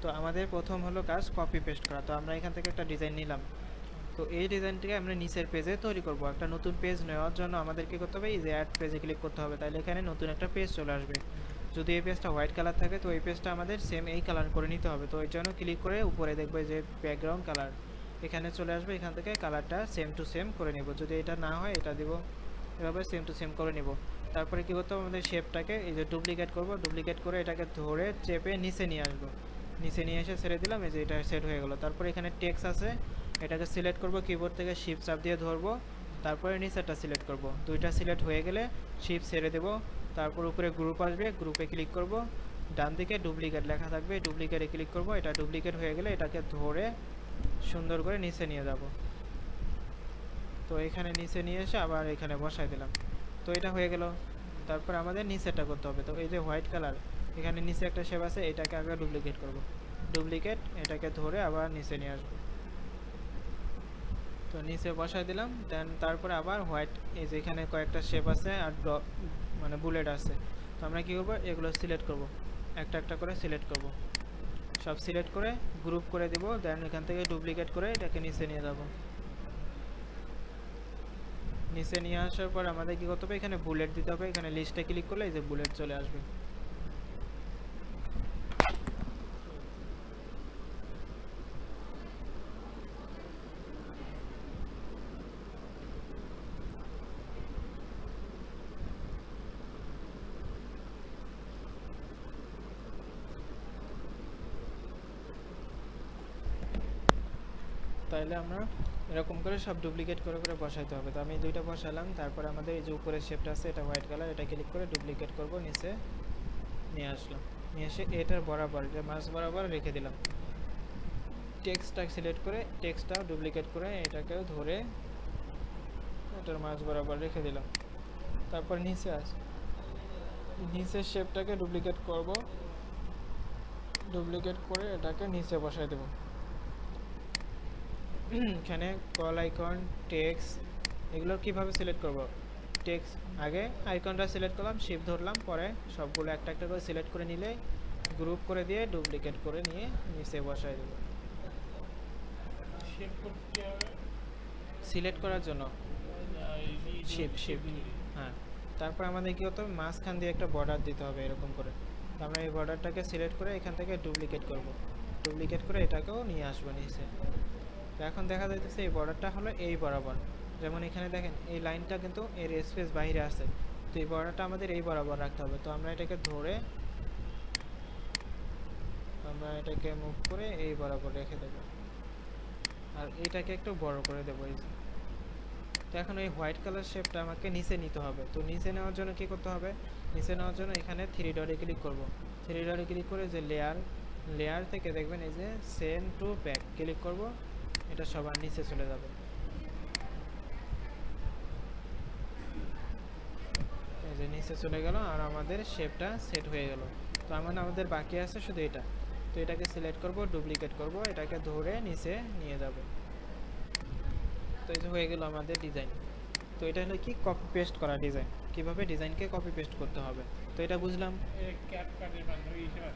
তো আমাদের প্রথম হলো কাজ কপি পেস্ট করা। তো আমরা এখান থেকে একটা ডিজাইন নিলাম। তো এই ডিজাইনটিকে আমরা নিচের পেজে তৈরি করব। একটা নতুন পেজ নেওয়ার জন্য আমাদের কি করতে হবে, এই যে অ্যাড পেজে ক্লিক করতে হবে, তাহলে এখানে নতুন একটা পেজ চলে আসবে। যদি এই পেজটা হোয়াইট কালার থাকে তো এই পেজটা আমাদের সেম এই কালার করে নিতে হবে। তো এর জন্য ক্লিক করে উপরে দেখবে যে ব্যাকগ্রাউন্ড কালার এখানে চলে আসবে, এখান থেকে কালারটা সেম টু সেম করে নেব। যদি এটা না হয় এটা দিব, এভাবে সেম টু সেম করে নেব। তারপরে কি করতে হবে, আমাদের শেপটাকে এই যে ডুপ্লিকেট করব, ডুপ্লিকেট করে এটাকে ধরে চেপে নিচে নিয়ে আসবো। নিচে নিয়ে এসে ছেড়ে দিলাম, এই যে এটা সেট হয়ে গেল। তারপরে এখানে টেক্সট আছে, এটাকে সিলেক্ট করব, কিবোর্ড থেকে শিফট চাপ দিয়ে ধরবো, তারপরে নিচেরটা সিলেক্ট করব। দুইটা সিলেক্ট হয়ে গেলে শিফট ছেড়ে দেব, তারপর উপরে গ্রুপ আসবে, গ্রুপে ক্লিক করব, ডান দিকে ডুপ্লিকেট লেখা থাকবে, ডুপ্লিকেটে ক্লিক করব। এটা ডুপ্লিকেট হয়ে গেলে এটাকে ধরে সুন্দর করে নিচে নিয়ে যাব। তো এখানে নিচে নিয়ে এসে আবার এখানে বসাই দিলাম। তো এটা হয়ে গেল। তারপর আমাদের নিচেরটা করতে হবে। তো এই যে হোয়াইট কালার এখানে নিচে একটা শেপ আছে, এটাকে আগে ডুপ্লিকেট করব, ডুপ্লিকেট এটাকে ধরে আবার নিচে নিয়ে আসবো। তো নিচে বসাই দিলাম, দেন তারপরে আবার হোয়াইট, এই যে এখানে কয়েকটা শেপ আছে আর মানে বুলেট আছে। তো আমরা কি করব, এগুলো সিলেক্ট করব, একটা একটা করে সিলেক্ট করব, সব সিলেক্ট করে গ্রুপ করে দেব, দেন এখান থেকে ডুপ্লিকেট করে এটাকে নিচে নিয়ে যাব। নিচে নিয়ে আসার পর আমাদের কি করতে হবে, এখানে বুলেট দিতে হবে। এখানে লিস্টে ক্লিক করলে এই যে বুলেট চলে আসবে। তাইলে আমরা এরকম করে সব ডুপ্লিকেট করে করে বসাইতে হবে। তো আমি দুইটা বসালাম, তারপরে আমাদের এই যে উপরের শেপটা আছে এটা হোয়াইট কালার, এটা ক্লিক করে ডুপ্লিকেট করব, নিচে নিয়ে আসলাম, নিয়ে এসে এটার বরাবর এটা মাঝ বরাবর রেখে দিলাম। টেক্সটটা সিলেক্ট করে টেক্সটটা ডুপ্লিকেট করে এটাকেও ধরে এটার মাঝ বরাবর রেখে দিলাম। তারপর নিচে নিচের শেপটাকে ডুপ্লিকেট করব, ডুপ্লিকেট করে এটাকে নিচে বসাই দেব। এখানে কল আইকন, টেক্সট এগুলো কিভাবে সিলেক্ট করব? টেক্সট আগে আইকনটা সিলেক্ট করলাম, শিফট ধরলাম, পরে সবগুলো একটা একটা করে সিলেক্ট করে নিলে গ্রুপ করে দিয়ে ডুপ্লিকেট করে নিয়ে নিচে বসাই দেব। শেপ করতে হবে সিলেক্ট করার জন্য শিফট শেপ হ্যাঁ। তারপর আমাদের কি হতে হবে, মাঝখান দিয়ে একটা বর্ডার দিতে হবে এরকম করে। তো আমরা এই বর্ডারটাকে সিলেক্ট করে এখান থেকে ডুপ্লিকেট করব, ডুপ্লিকেট করে এটাকেও নিয়ে আসবো নিচে। তো এখন দেখা যাইতেছে এই বর্ডারটা হলো এই বরাবর, যেমন এখানে দেখেন এই লাইনটা কিন্তু এর স্পেস বাইরে আছে, তো এই বর্ডারটা আমাদের এই বরাবর রাখতে হবে। তো আমরা এটাকে ধরে আমরা এটাকে মুভ করে এই বরাবর রেখে দেব, আর এটাকে একটু বড় করে দেবো এই যে। তো এখন এই হোয়াইট কালার শেপটা আমাকে নিচে নিতে হবে। তো নিচে নেওয়ার জন্য কি করতে হবে, নিচে নেওয়ার জন্য এখানে থ্রি ডটে ক্লিক করব, থ্রি ডটে ক্লিক করে যে লেয়ার থেকে দেখবেন এই যে সেন্ড টু ব্যাক ক্লিক করব, এটা সবার নিচে চলে যাবে। এই যে নিচে চলে গেল আর আমাদের শেপটা সেট হয়ে গেল। তো আমাদের বাকি আছে শুধু এটা। তো এটাকে সিলেক্ট করব, ডুপ্লিকেট করব, এটাকে ধরে নিচে নিয়ে যাব। তো এই যে হয়ে গেল আমাদের ডিজাইন। তো এটা হলো কি কপি পেস্ট করা ডিজাইন, কিভাবে ডিজাইনকে কপি পেস্ট করতে হবে। তো এটা বুঝলাম ক্যাপকাটের মাধ্যমে হিসেবে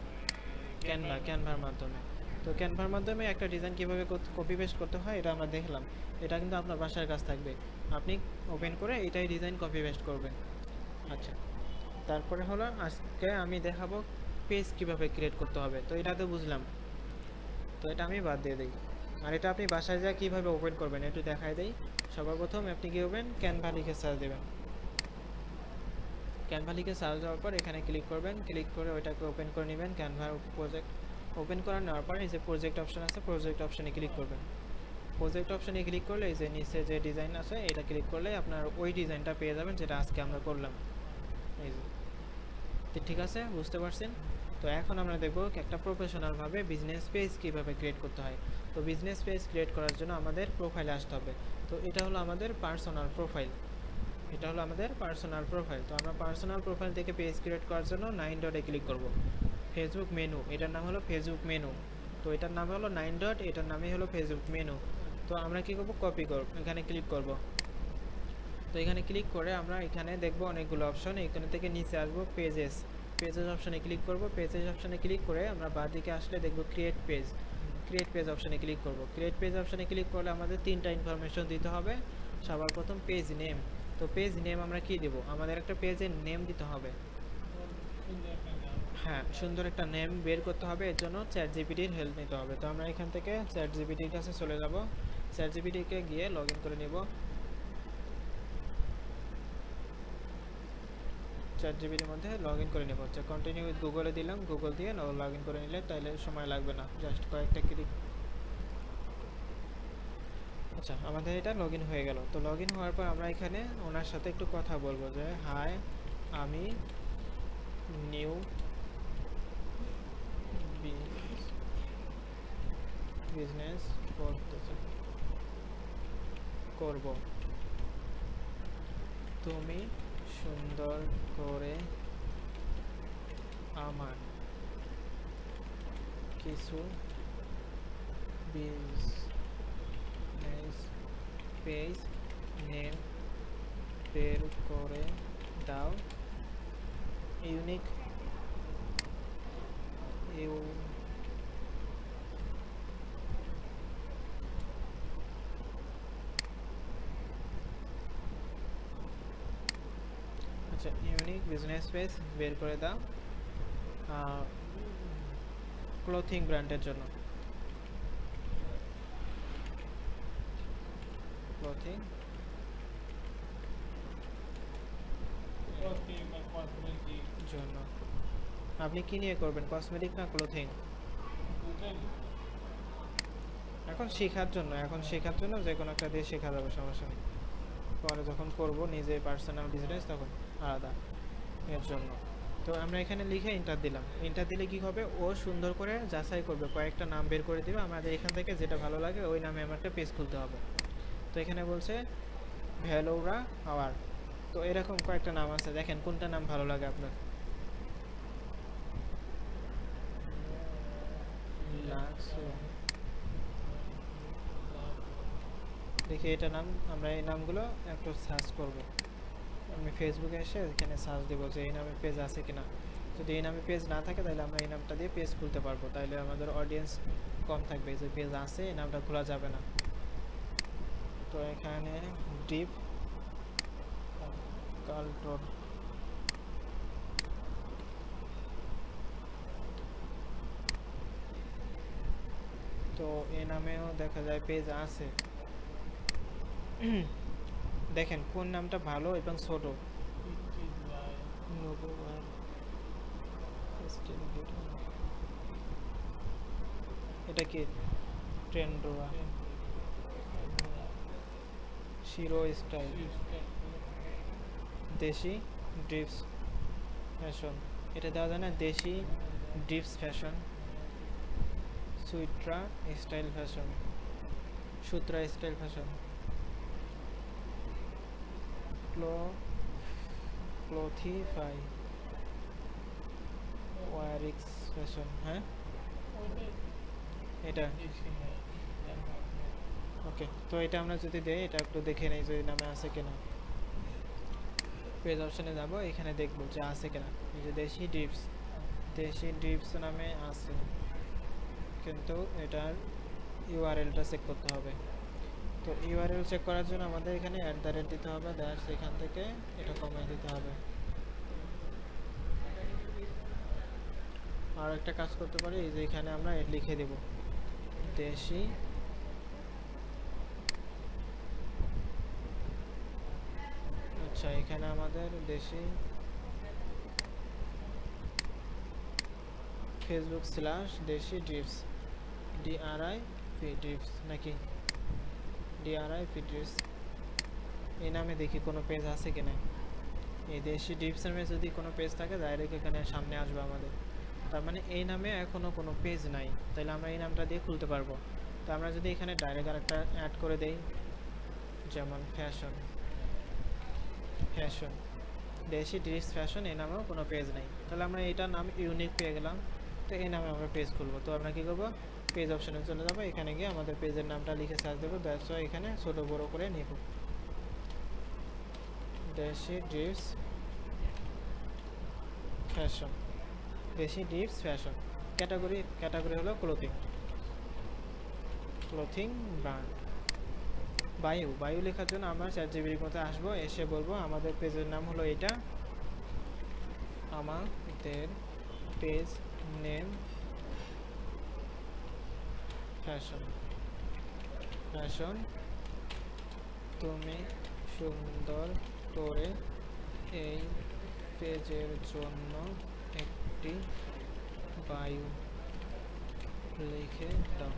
ক্যানভার মাধ্যমে। তো ক্যানভার মাধ্যমে একটা ডিজাইন কিভাবে কপি পেস্ট করতে হয় এটা আমরা দেখলাম। এটা কিন্তু আপনার বাসার কাজ থাকবে, আপনি ওপেন করে এটাই ডিজাইন কপি পেস্ট করবেন। আচ্ছা, তারপরে হলো আজকে আমি দেখাবো পেজ কিভাবে ক্রিয়েট করতে হবে। তো এটা তো বুঝলাম, তো এটা আমি বাদ দিয়ে দিই। আর এটা আপনি বাসায় যা কীভাবে ওপেন করবেন একটু দেখাই দেই। সবার প্রথম আপনি কী করবেন, ক্যানভা লিখে সার্চ দেবেন। ক্যানভা লিখে সার্চ দেওয়ার পর এখানে ক্লিক করবেন, ক্লিক করে ওইটাকে ওপেন করে নেবেন। ক্যানভার প্রজেক্ট ওপেন করে নেওয়ার পর এই যে প্রজেক্ট অপশান আছে, প্রজেক্ট অপশানে ক্লিক করবেন। প্রজেক্ট অপশানে ক্লিক করলে এই যে নিচে যে ডিজাইন আছে এটা ক্লিক করলে আপনার ওই ডিজাইনটা পেয়ে যাবেন যেটা আজকে আমরা করলাম। এই যে তো ঠিক আছে, বুঝতে পারছেন। তো এখন আমরা দেখব একটা প্রফেশনালভাবে বিজনেস পেজ কীভাবে ক্রিয়েট করতে হয়। তো বিজনেস পেজ ক্রিয়েট করার জন্য আমাদের প্রোফাইলে আসতে হবে। তো এটা হলো আমাদের পার্সোনাল প্রোফাইল, এটা হলো আমাদের পার্সোনাল প্রোফাইল। তো আমরা পার্সোনাল প্রোফাইল থেকে পেজ ক্রিয়েট করার জন্য 9 ডটে ক্লিক করব। ফেসবুক মেনু, এটার নাম হলো ফেসবুক মেনু। তো এটার নাম হলো 9 ডট, এটার নামই হলো ফেসবুক মেনু। তো আমরা কী করব, কপি করব, এখানে ক্লিক করব। তো এখানে ক্লিক করে আমরা এখানে দেখব অনেকগুলো অপশন, এখানে থেকে নিচে আসবো পেজেস অপশানে ক্লিক করব। পেজেস অপশানে ক্লিক করে আমরা বাঁদিকে আসলে দেখব ক্রিয়েট পেজ অপশানে ক্লিক করব। ক্রিয়েট পেজ অপশানে ক্লিক করলে আমাদের তিনটা ইনফরমেশন দিতে হবে। সবার প্রথম পেজ নেম। তো পেজ নেম আমরা কি দেব, আমাদের একটা পেজের নেম দিতে হবে। হ্যাঁ, সুন্দর একটা নেম বের করতে হবে, এর জন্য চ্যাটজিপিটির হেল্প নিতে হবে। তো আমরা এখান থেকে চ্যাটজিপিটির কাছে চলে যাব, চ্যাটজিপিটিকে গিয়ে লগ ইন করে নেব। চ্যাটজিপিটির মধ্যে লগ ইন করে নেব, হচ্ছে কন্টিনিউ উইথ গুগলে দিলাম, গুগল দিয়ে লগ ইন করে নিলে তাইলে সময় লাগবে না, জাস্ট কয়েকটা ক্লিক। আচ্ছা, আমাদের এটা লগ ইন হয়ে গেল। তো লগ ইন হওয়ার পর আমরা এখানে ওনার সাথে একটু কথা বলবো যে হাই, আমি নিউ বিজনেস করব, তুমি সুন্দর করে আমার কিছু বিজনেস পেজ নেম বের করে দাও। ইউনিক আচ্ছা, ইউনিক বিজনেস পেজ বের করে দাও ক্লোথিং ব্র্যান্ডের জন্য। ক্লোথিং জন্য আপনি কি নিয়ে করবেন, কসমেটিক না ক্লোথিং? এখন শেখার জন্য যে কোনো একটা দিয়ে শেখা যাবে, সমস্যা নেই। পরে যখন করব নিজে পার্সোনাল বিজনেস তখন আলাদা এর জন্য। তো আমরা এখানে লিখে এন্টার দিলাম। এন্টার দিলে কি হবে, ও সুন্দর করে যাচাই করবে, কয়েকটা নাম বের করে দিবে, আমাদের এখান থেকে যেটা ভালো লাগে ওই নামে আমাকে পেজ খুলতে হবে। তো এখানে বলছে ভ্যালোরা আওয়ার, তো এরকম কয়েকটা নাম আছে, দেখেন কোনটা নাম ভালো লাগে আপনার। দেখি এটা নাম, আমরা এই নামগুলো একটু সার্চ করব। আমি ফেসবুকে এসে এখানে সার্চ দেবো যে এই নামে পেজ আছে কিনা। যদি এই নামে পেজ না থাকে তাহলে আমরা এই নামটা দিয়ে পেজ খুলতে পারবো, তাহলে আমাদের অডিয়েন্স কম থাকবে। যে পেজ আছে এই নামটা খোলা যাবে না। তো এখানে ডিপ কাল্টর, তো এই নামেও দেখা যায় পেজ আছে। দেখেন কোন নামটা ভালো এবং ছোট। এটা কি Trendora, Shiro style, Desi drips fashion, এটা দেওয়া যায় না, দেশি ড্রিপস ফ্যাশন, সুইট্রা style fashion, Sutra style fashion, Clothify, ওয়ারিক্স ফ্যাশন। হ্যাঁ এটা ওকে। তো এটা আমরা যদি দেই, এটা একটু দেখে নেই যে এই নামে আছে কিনা। পেজ অপশনে যাব, এখানে দেখবো যে আছে কিনা। এই যে দেশি ড্রিপস নামে আছে, কিন্তু এটার ইউআরএলটা চেক করতে হবে। তো ইউআরএল চেক করার জন্য আমাদের এখানে @ দিতে হবে, দ্যাটস এখান থেকে এটা কমাই দিতে হবে। আর একটা কাজ করতে পারি, এই যে এখানে আমরা লিখে দেব দেশি আচ্ছা, এখানে আমাদের দেশি ফেসবুক/দেশি ড্রিপস, DRIP ড্রিপস নাকি DRIP ড্রিপস, এই নামে দেখি কোনো পেজ আছে কিনা। এই দেশি ড্রিপস নামে যদি কোনো পেজ থাকে ডাইরেক্ট এখানে সামনে আসবে আমাদের, তার মানে এই নামে এখনো কোনো পেজ নাই, তাহলে আমরা এই নামটা দিয়ে খুলতে পারবো। তো আমরা যদি এখানে ডাইরেক্ট আরেকটা অ্যাড করে দেই, যেমন ফ্যাশন দেশি ড্রিপস ফ্যাশন, এই নামেও কোনো পেজ নাই, তাহলে আমরা এইটার নাম ইউনিক পেয়ে গেলাম। তো এই নামে আমরা পেজ খুলবো। তো আমরা কী করবো, পেজ অপশানে চলে যাবো, এখানে গিয়ে আমাদের পেজের নামটা লিখে সার্চ দেবো, দ্যাটস ওয়াই এখানে ছোটো বড়ো করে নিব দেশি ড্রিপস ফ্যাশন, দেশি ড্রিপস ফ্যাশন। ক্যাটাগরি হলো ক্লোথিং ব্র্যান্ড। বায়ু লেখার জন্য আমরা চ্যাটজিপিটির মধ্যে আসবো, এসে বলবো আমাদের পেজের নাম হলো এটা, আমাদের পেজ নেম ফ্যাশন, তুমি সুন্দর করে এই পেজের জন্য একটি বায়ু লিখে দাও।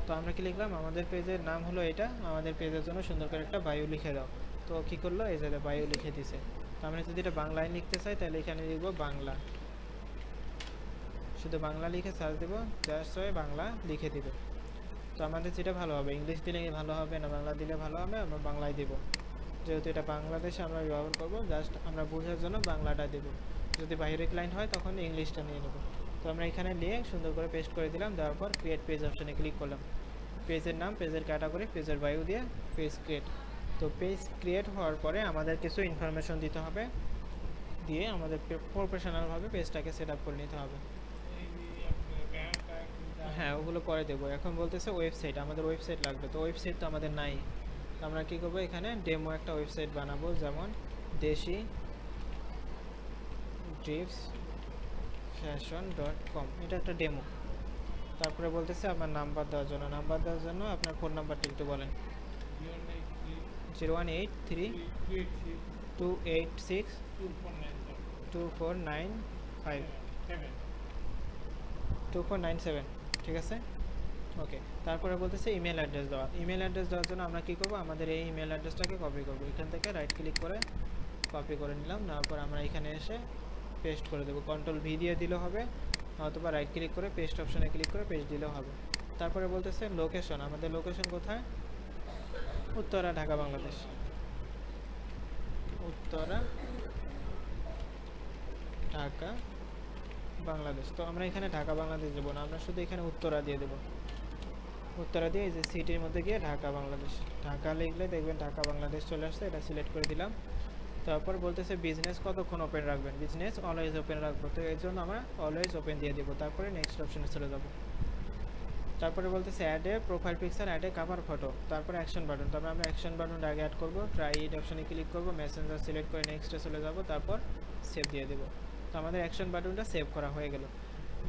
তো আমরা কি লিখলাম, আমাদের পেজের নাম হলো এটা, আমাদের পেজের জন্য সুন্দর করে একটা বায়ু লিখে দাও। তো কি করলো, এই যে বায়ু লিখে দিছে। তো আমরা যদি এটা বাংলায় লিখতে চাই তাহলে এখানে লিখবো বাংলা, শুধু বাংলা লিখে সার্চ দেবো, জাস্ট বাংলা লিখে দিবে। তো আমাদের যেটা ভালো হবে, ইংলিশ দিলে ভালো হবে না বাংলা দিলে ভালো হবে, আমরা বাংলায় দেব, যেহেতু এটা বাংলাদেশে আমরা ব্যবহার করবো, জাস্ট আমরা বোঝার জন্য বাংলাটা দেব। যদি বাইরে ক্লায়েন্ট হয় তখন ইংলিশটা নিয়ে নেব। তো আমরা এখানে নিয়ে সুন্দর করে পেস্ট করে দিলাম, দেওয়ার পর ক্রিয়েট পেজ অপশানে ক্লিক করলাম। পেজের নাম, পেজের ক্যাটাগরি, পেজের বায়ু দিয়ে পেজ ক্রিয়েট। তো পেজ ক্রিয়েট হওয়ার পরে আমাদের কিছু ইনফরমেশন দিতে হবে, দিয়ে আমাদের প্রফেশনালভাবে পেজটাকে সেট আপ করে নিতে হবে। হ্যাঁ, ওগুলো পরে দেবো। এখন বলতেছে ওয়েবসাইট, আমাদের ওয়েবসাইট লাগবে। তো ওয়েবসাইট তো আমাদের নাই, তো আমরা কী করবো, এখানে ডেমো একটা ওয়েবসাইট বানাবো, যেমন দেশি ড্রিপস ফ্যাশন.com, এটা একটা ডেমো। তারপরে বলতেছে আপনার নাম্বার দেওয়ার জন্য আপনার ফোন নাম্বারটা একটু বলেন। 01832862497 ঠিক আছে। ওকে, তারপরে বলতেছে ইমেল অ্যাড্রেস দেওয়া। ইমেল অ্যাড্রেস দেওয়ার জন্য আমরা কী করবো, আমাদের এই ইমেল অ্যাড্রেসটাকে কপি করবো। এখান থেকে রাইট ক্লিক করে কপি করে নিলাম, নেওয়ার পর আমরা এখানে এসে পেস্ট করে দেবো। কন্ট্রোল ভি দিয়ে দিলেও হবে, অথবা রাইট ক্লিক করে পেস্ট অপশানে ক্লিক করে পেস্ট দিলেও হবে। তারপরে বলতেছে লোকেশন, আমাদের লোকেশন কোথায়, উত্তরা, ঢাকা, বাংলাদেশ। উত্তরা, ঢাকা, বাংলাদেশ। তো আমরা এখানে ঢাকা বাংলাদেশ দেবো না, আমরা শুধু এখানে উত্তরা দিয়ে দেবো। উত্তরা দিয়ে এই যে সিটির মধ্যে গিয়ে ঢাকা বাংলাদেশ, ঢাকা লিখলে দেখবেন ঢাকা বাংলাদেশ চলে আসছে, এটা সিলেক্ট করে দিলাম। তারপর বলতেছে বিজনেস কতক্ষণ ওপেন রাখবেন, বিজনেস অলওয়েজ ওপেন রাখবো, তো এর জন্য আমরা অলওয়েজ ওপেন দিয়ে দিব। তারপরে নেক্সট অপশনে চলে যাব। তারপরে বলতেছে add a profile picture, add a cover photo, তারপরে অ্যাকশন বাটন। তারপরে আমরা অ্যাকশন বাটনটা আগে অ্যাড করবো, ট্রাই ইট অপশনে ক্লিক করবো, মেসেঞ্জার সিলেক্ট করে নেক্সটে চলে যাব, তারপর সেভ দিয়ে দেবো। তো আমাদের অ্যাকশন বাটনটা সেভ করা হয়ে গেল।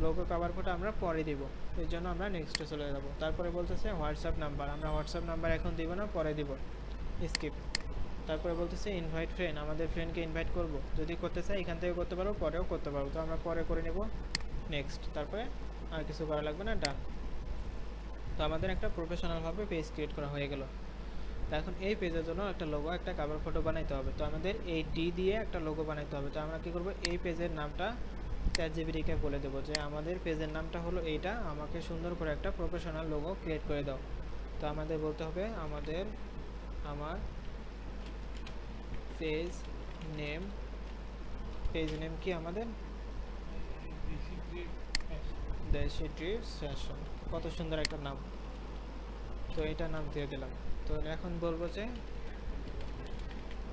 লোগো কাভার ফটো আমরা পরে দিব, এর জন্য আমরা নেক্সটে চলে যাব। তারপরে বলতেছে হোয়াটসঅ্যাপ নাম্বার, আমরা হোয়াটসঅ্যাপ নাম্বার এখন দিব না, পরে দিব, স্কিপ। তারপরে বলতেছে ইনভাইট ফ্রেন্ড, আমাদের ফ্রেন্ডকে ইনভাইট করব, যদি করতে চাই এখান থেকে করতে পারবো, পরেও করতে পারবো, তো আমরা পরে করে নেব, নেক্সট। তারপরে আর কিছু করা লাগবে না, ডান। তো আমাদের একটা প্রফেশনালভাবে পেজ ক্রিয়েট করা হয়ে গেল। তো এখন এই পেজের জন্য একটা লোগো, একটা কভার ফটো বানাইতে হবে। তো আমাদের এই ডি দিয়ে একটা লোগো বানাইতে হবে। তো আমরা কী করবো, এই পেজের নামটা চ্যাটজিপিটিকে বলে দেবো যে আমাদের পেজের নামটা হলো এইটা, আমাকে সুন্দর করে একটা প্রফেশনাল লোগো ক্রিয়েট করে দাও। তো আমাদের বলতে হবে আমার পেজ নেম, পেজ নেম কি আমাদের, দেশি ট্রিপ সেশন, কত সুন্দর একটা নাম। তো এটা নাম দিয়ে দিলাম। তো এখন বলবো যে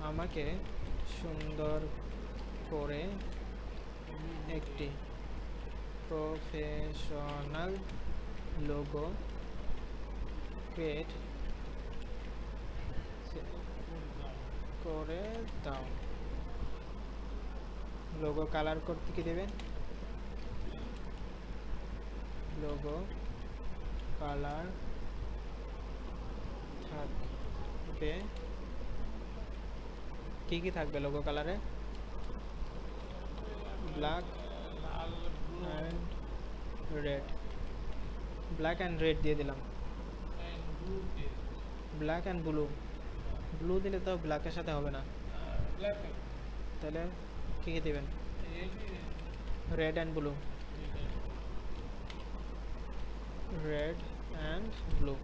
আমাকে সুন্দর করে একটি প্রফেশনাল লোগো ক্রিয়েট করে দাও। লোগো কালার করতে কি দেবেন, লোগো কালার থাকবে, কি কি থাকবে লোগো কালারে, black and red, black and red দিয়ে দিলাম, ব্ল্যাক অ্যান্ড ব্লু, ব্লু দিলে তো ব্ল্যাকের সাথে হবে না, তাহলে কী কী দেবেন, red and blue, red and blue,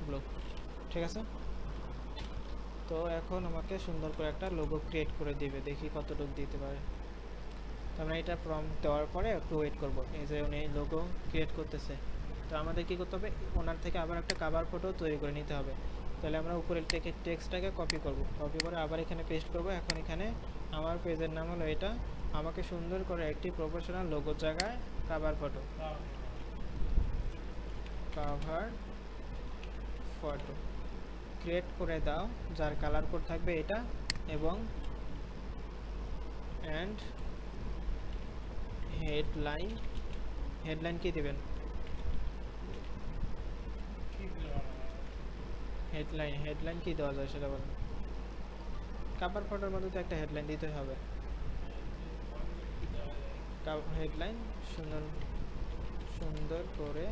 blue, ঠিক আছে। তো এখন আমাকে সুন্দর করে একটা লোগো ক্রিয়েট করে দিবে, দেখি কতটুকু দিতে পারে। তো আমরা এটা প্রম্পট দেওয়ার পরে একটু ওয়েট করব, এই যে উনি লোগো ক্রিয়েট করতেছে। তো আমাদের কী করতে হবে, ওনার থেকে আবার একটা কভার ফটো তৈরি করে নিতে হবে। তাহলে আমরা উপরের থেকে টেক্সটটাকে কপি করব, কপি করে আবার এখানে পেস্ট করব। এখন এখানে আমার পেজের নাম হলো এটা, আমাকে সুন্দর করে একটি প্রফেশনাল লোগোর জায়গায় cover photo, cover photo create করে দাও, যার কালার কোড থাকবে এটা, এবং অ্যান্ড হেডলাইন, হেডলাইন কি দেবেন, হেডলাইন, হেডলাইন কি দেওয়া যায় সেটা বলুন। কভার ফটোর মধ্যে তো একটা হেডলাইন দিতে হবে, হেডলাইন সুন্দর সুন্দর করে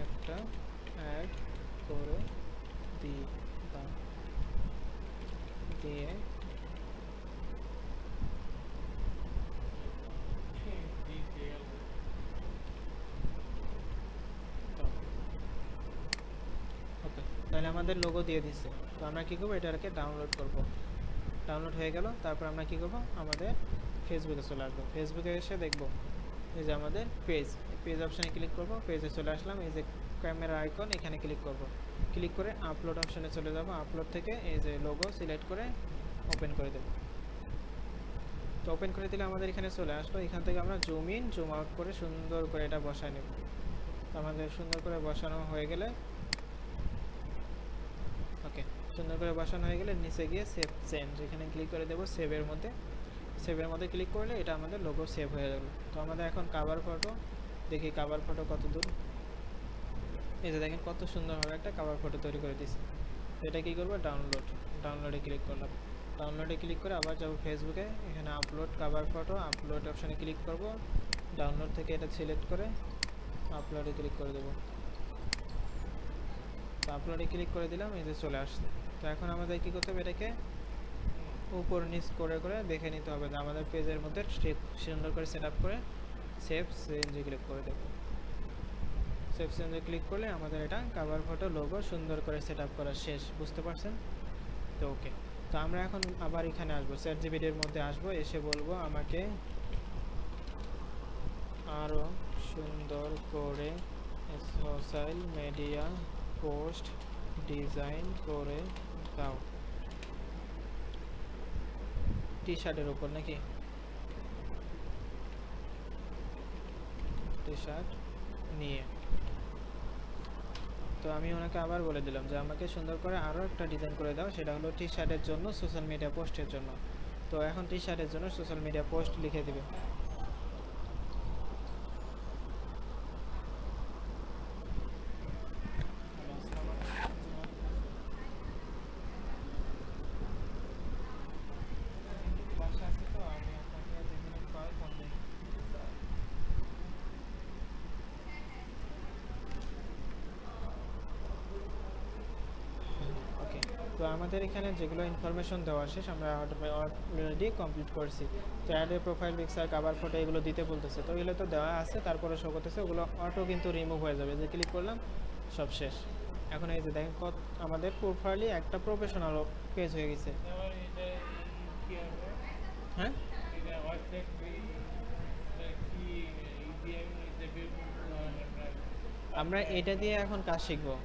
একটা অ্যাড করে দাও, দিয়ে ওকে, তাহলে আমাদের লোগো দিয়ে দিচ্ছে। তো আমরা কী করবো, এটাকে ডাউনলোড করব, ডাউনলোড হয়ে গেল। তারপর আমরা কী করবো, আমাদের ফেসবুকে চলে আসবো, ফেসবুকে এসে দেখবো এই যে আমাদের পেজ, পেজ অপশানে ক্লিক করব, পেজে চলে আসলাম, এই যে ক্যামেরা আইকন, এখানে ক্লিক করব, ক্লিক করে আপলোড অপশানে চলে যাব, আপলোড থেকে এই যে লোগো সিলেক্ট করে ওপেন করে দেব। তো ওপেন করে দিলে আমাদের এখানে চলে আসলো, এখান থেকে আমরা জুম ইন জুম আউট করে সুন্দর করে এটা বসায় নেব। তো আমাদের সুন্দর করে বসানো হয়ে গেলে, ওকে, সুন্দর করে বসানো হয়ে গেলে নিচে গিয়ে সেভ চেঞ্জ, এখানে ক্লিক করে দেবো সেভের মধ্যে, সেভের মধ্যে ক্লিক করলে এটা আমাদের লোগো সেভ হয়ে গেল। তো আমাদের এখন কভার ফটো, দেখি কভার ফটো কত দূর, এই যে দেখেন কত সুন্দরভাবে একটা কভার ফটো তৈরি করে দিয়েছি। তো এটা কী করবো, ডাউনলোড, ডাউনলোডে ক্লিক করলাম, ডাউনলোডে ক্লিক করে আবার যাবো ফেসবুকে, এখানে আপলোড কভার ফটো, আপলোড অপশানে ক্লিক করব, ডাউনলোড থেকে এটা সিলেক্ট করে আপলোডে ক্লিক করে দেবো। তো আপলোডে ক্লিক করে দিলাম, এই যে চলে আসছে। তো এখন আমাদের কি করতে হবে, এটাকে উপর নিচ করে করে দেখে নিতে হবে যে আমাদের পেজের মধ্যে সুন্দর করে সেট আপ করে সেভ চেঞ্জে ক্লিক করে দেব। সেভ চেঞ্জে ক্লিক করলে আমাদের এটা কভার ফটো লোগো সুন্দর করে সেট আপ করা শেষ, বুঝতে পারছেন তো? ওকে, তো আমরা এখন আবার এখানে আসবো, চ্যাটজিপিটির মধ্যে আসবো, এসে বলবো আমাকে আরও সুন্দর করে সোশ্যাল মিডিয়া পোস্ট ডিজাইন করে দাও। টি শার্টের উপর নাকি? টি শার্ট নিয়ে তো আমি ওনাকে আবার বলে দিলাম যে আমাকে সুন্দর করে আরও একটা ডিজাইন করে দাও, সেটা হলো টি শার্টের জন্য, সোশ্যাল মিডিয়া পোস্টের জন্য। তো এখন টি শার্টের জন্য সোশ্যাল মিডিয়া পোস্ট লিখে দিবে। তো আমাদের এখানে যেগুলো ইনফরমেশন দেওয়া শেষ, আমরা অলরেডি কমপ্লিট করছি। তো অ্যাডের প্রোফাইল পিকচার কভার ফটো এগুলো দিতে বলতেছে, তো এগুলো তো দেওয়া আছে, তারপরে শো করতেছে, ওগুলো অটো কিন্তু রিমুভ হয়ে যাবে। যে ক্লিক করলাম সব শেষ। এখন এই যে দেখেন আমাদের প্রোফাইলই একটা প্রফেশনাল পেজ হয়ে গেছে। হ্যাঁ, আমরা এটা দিয়ে এখন কাজ শিখবো।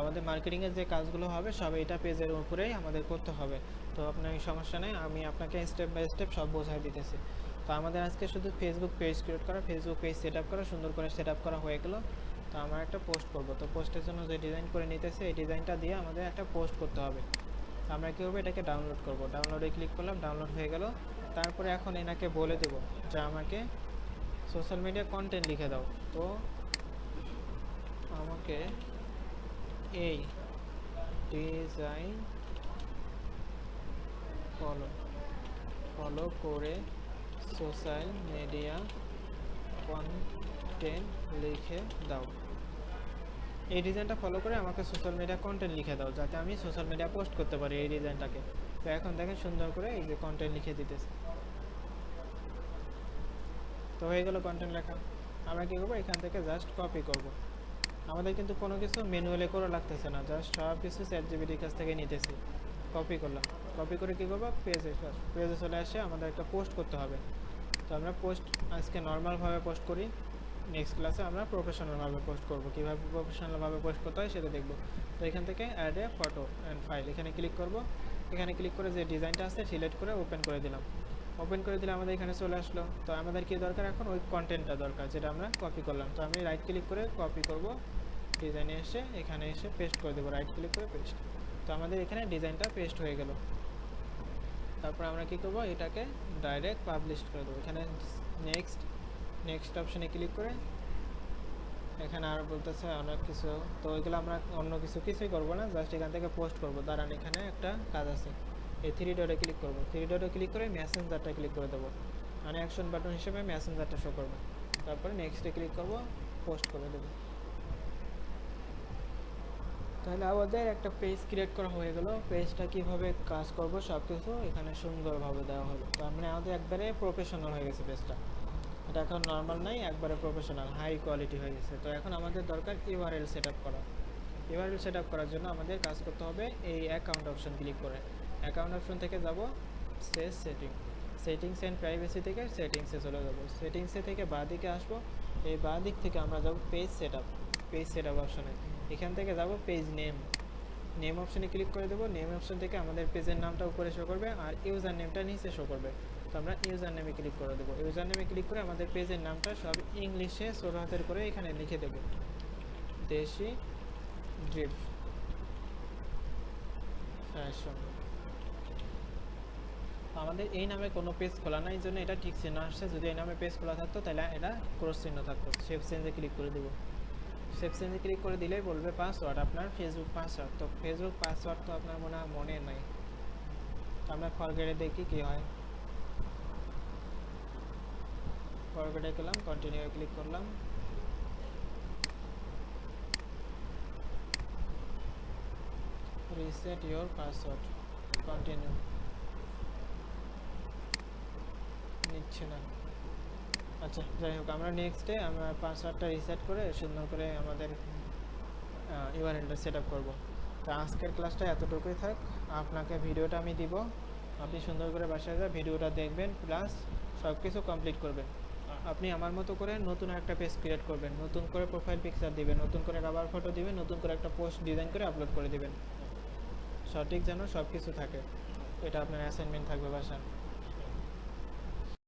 আমাদের মার্কেটিংয়ের যে কাজগুলো হবে সব এটা পেজের উপরেই আমাদের করতে হবে। তো আপনার সমস্যা নেই, আমি আপনাকে স্টেপ বাই স্টেপ সব বোঝাই দিতেছি। তো আমাদের আজকে শুধু ফেসবুক পেজ ক্রিয়েট করা, ফেসবুক পেজ সেট আপ করা, সুন্দর করে সেট আপ করা হয়ে গেল। তো আমরা একটা পোস্ট করব, তো পোস্টের জন্য যে ডিজাইন করে নিতেছে এই ডিজাইনটা দিয়ে আমাদের একটা পোস্ট করতে হবে। আমরা কী করবো, এটাকে ডাউনলোড করব। ডাউনলোডে ক্লিক করলাম, ডাউনলোড হয়ে গেল। তারপরে এখন এনাকে বলে দেব যে আমাকে সোশ্যাল মিডিয়া কন্টেন্ট লিখে দাও। তো আমাকে এই ডিজাইন ফলো করে সোশ্যাল মিডিয়া কন্টেন্ট লিখে দাও। এই ডিজাইনটা ফলো করে আমাকে সোশ্যাল মিডিয়া কন্টেন্ট লিখে দাও, যাতে আমি সোশ্যাল মিডিয়া পোস্ট করতে পারি এই ডিজাইনটাকে। তো এখন দেখেন সুন্দর করে এই যে কন্টেন্ট লিখে দিতেছে। তো হয়ে গেল কন্টেন্ট লেখা। আমরা কী করবো, এখান থেকে জাস্ট কপি করব। আমাদের কিন্তু কোনো কিছু ম্যানুয়ালি করা লাগতেছে না, জাস্ট সব কিছু চ্যাটজিপিটির কাছ থেকে নিতেছি। কপি করলাম, কপি করে কী করবো, পেজে চলে আসে আমাদের একটা পোস্ট করতে হবে। তো আমরা পোস্ট আজকে নর্মালভাবে পোস্ট করি, নেক্সট ক্লাসে আমরা প্রফেশনালভাবে পোস্ট করব। কীভাবে প্রফেশনালভাবে পোস্ট করতে হয় সেটা দেখব। তো এখান থেকে add a photo and file এখানে ক্লিক করব। এখানে ক্লিক করে যে ডিজাইনটা আছে সিলেক্ট করে ওপেন করে দিলাম। ওপেন করে দিলে আমাদের এখানে চলে আসলো। তো আমাদের কি দরকার, এখন ওই কন্টেন্টটা দরকার যেটা আমরা কপি করলাম। তো আমি রাইট ক্লিক করে কপি করব, ডিজাইনে এসে এখানে এসে পেস্ট করে দেবো, রাইট ক্লিক করে পেস্ট। তো আমাদের এখানে ডিজাইনটা পেস্ট হয়ে গেল। তারপর আমরা কি করব, এটাকে ডাইরেক্ট পাবলিশ করে দেবো। এখানে নেক্সট অপশানে ক্লিক করে এখানে আর বলতেছে অনেক কিছু, তো ওইগুলো আমরা অন্য কিছুই করবো না, জাস্ট এখান থেকে পোস্ট করবো। দাঁড়ান, এখানে একটা কাজ আছে, এই থ্রি ডটে ক্লিক করবো। থ্রি ডটে ক্লিক করে মেসেঞ্জারটা ক্লিক করে দেবো, মানে অ্যাকশন বাটন হিসেবে মেসেঞ্জারটা শো করবে। তারপরে নেক্সটে ক্লিক করবো, পোস্ট করে দেবো। তাহলে আমাদের একটা পেজ ক্রিয়েট করা হয়ে গেল। পেজটা কীভাবে কাজ করব সব কিছু এখানে সুন্দরভাবে দেওয়া হলো। তো আমরা আমাদের একবারে প্রফেশনাল হয়ে গেছে পেজটা, এটা এখন নর্মাল নাই, একবারে প্রফেশনাল হাই কোয়ালিটি হয়ে গেছে। তো এখন আমাদের দরকার ইউআরএল সেট আপ করা। ইউআরএল সেট আপ করার জন্য আমাদের কাজ করতে হবে এই অ্যাকাউন্ট অপশন ক্লিক করে। অ্যাকাউন্ট অপশন থেকে যাব সেটিংস অ্যান্ড প্রাইভেসি থেকে সেটিংসে চলে যাব। সেটিংসে থেকে বাঁ দিকে আসবো, এই বাঁ দিক থেকে আমরা যাব পেজ সেট আপ অপশনে। এখান থেকে যাব পেজ নেম অপশনে ক্লিক করে দেবো। নেম অপশন থেকে আমাদের পেজের নামটা উপরে শো করবে আর ইউজার নেমটা নিচে শো করবে। তো আমরা ইউজার নেমে ক্লিক করে দেবো। ইউজার নেমে ক্লিক করে আমাদের পেজের নামটা সব ইংলিশে ছোট হাতের করে এখানে লিখে দেবো, দেশি ড্রিপ ফ্যাশন। আমাদের এই নামে কোনো পেজ খোলা নাই, জন্য এটা ঠিক চিহ্ন আসছে। যদি এই নামে পেজ খোলা থাকতো তাহলে এটা ক্রস চিহ্ন থাকতো। সেভ চেঞ্জে ক্লিক করে দেবো। সেভ চেঞ্জে ক্লিক করে দিলেই বলবে পাসওয়ার্ড, আপনার ফেসবুক পাসওয়ার্ড। তো ফেসবুক পাসওয়ার্ড তো আপনার মনে নাই, আমরা ফরগেটে দেখি কী হয়। ফরগেটে গেলাম, কন্টিনিউ ক্লিক করলাম। reset your password continue নিচ্ছে না আচ্ছা যাই হোক আমরা নেক্সটে আমরা পাসওয়ার্ডটা রিসেট করে সুন্দর করে আমাদের ইউআরএলটা সেট আপ করবো তো আজকের ক্লাসটা এতটুকুই থাক আপনাকে ভিডিওটা আমি দিব আপনি সুন্দর করে বাসায় যা ভিডিওটা দেখবেন প্লাস সব কিছু কমপ্লিট করবেন আপনি আমার মতো করে নতুন একটা পেজ ক্রিয়েট করবেন নতুন করে প্রোফাইল পিকচার দিবেন নতুন করে কভার ফটো দিবেন নতুন করে একটা পোস্ট ডিজাইন করে আপলোড করে দিবেন সঠিক যেন সব কিছু থাকে এটা আপনার অ্যাসাইনমেন্ট থাকবে বাসায়